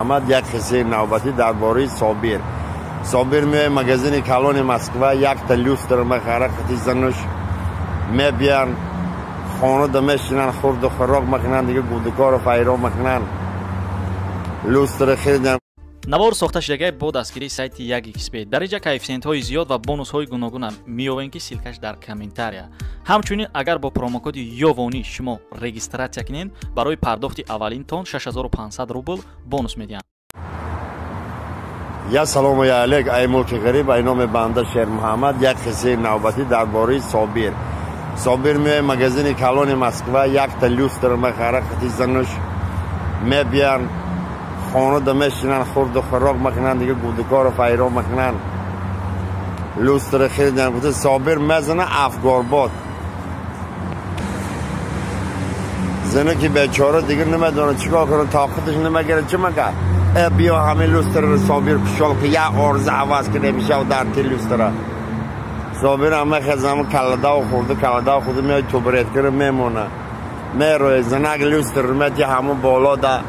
محمد یک قصه نوبتی درباره صابر میای مغازین کلان مسکو یک تا لوستر میخره خطی زنش میبیان خانه دمشینن خورد و خراق میکنن دیگه گودکار و فیرا میکنن لوستر خریدن. навор сохта шудагии бо дастгирии сайти 1xbet дараҷа коэффициентҳои зиёд ва бонусҳои гуногуна меёбем ки силкаш дар комментария. ҳамчунин агар бо промокоди ёвонӣ шумо регистратсия кунед барои пардохти аввалин тон 6500 рубл бонус медиҳанд. Я салому алейк ай мулки ғариб ай номи банда Шер Муҳаммад. Як қисаи навбатӣ дарбораи Собир меояд магазини калони Москва як та люстр мехара хати зануш мебиян خانه میشینن خورد و خراق میکنن دیگه گودکار و فیرا میکنن لوستر خریدن گفته صابر میزنه افگارباد زنه که بیچاره دیگه نمیدونه چیکار کنه طاقتش نمیگیره چه میگه بیا همین لوستر صابر پیشال که یه عرضه عوض کنه میشه و در تی لوستر صابر هم میخزم کلده و خورده میاد تو برید کنه میمونه میروی زنه اگه لوستر میدی همون بالا ده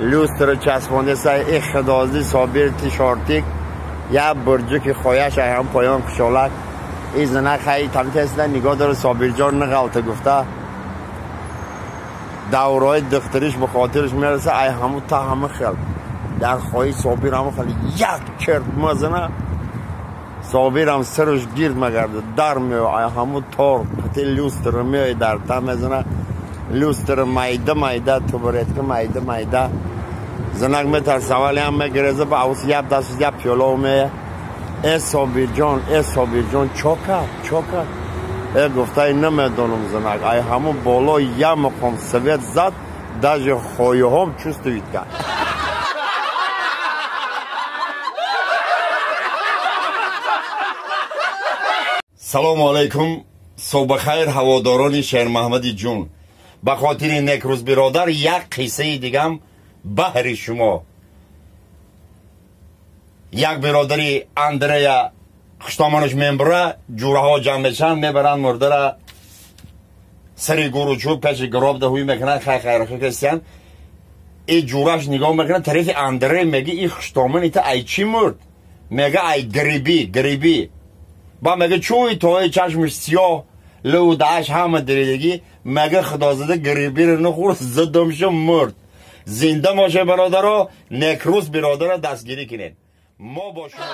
لوستر چسبانده سای اخدازی صابر تیشارتیک یا برجه که خواهش هم پایان کشالک این زنه خیلی تمیت هستن نگاه داره صابر جان نغلطه گفته دورای دختریش به خاطرش میرسه ای همون تا همه خیل در خواهی صابر همون خیلی یک کرد مزنه صابر هم سرش گیرد مگرده در میو ای همون تار پتی لوستر میو در تا مزنه لوستر مایده تو برید که مایده زنگ میترسه ولی هم میگرزه با اوز یب دست یب پیولا میه ای صابر جان چوکه ای گفته ای نمیدونم زنگ ای همون بالا یه مقام سویت زد داج خویه هم چستوید کرد. سلام علیکم صبح خیر هواداران شهر محمدی جون. به خاطر نیک روز برادر یک قصه دیگه هم بهر شما. یک برادری اندریا خشتامانش میبره جوره ها جمع میشن میبرن مرده را سری گروچوب پیش گراب دهوی میکنن خیلی کسیان ای جورهش نگاه میکنن طرف اندره میگه ای خشتامان تا ای چی مرد میگه ای گریبی با میگه چوی توی چشمش سیاه لو داش همه دریدگی مگه خدا زده گریبی رو نخورد زدمش مرد. زنده باشه برادر ها نیک روز برادر ها دستگیری کنین ما با شما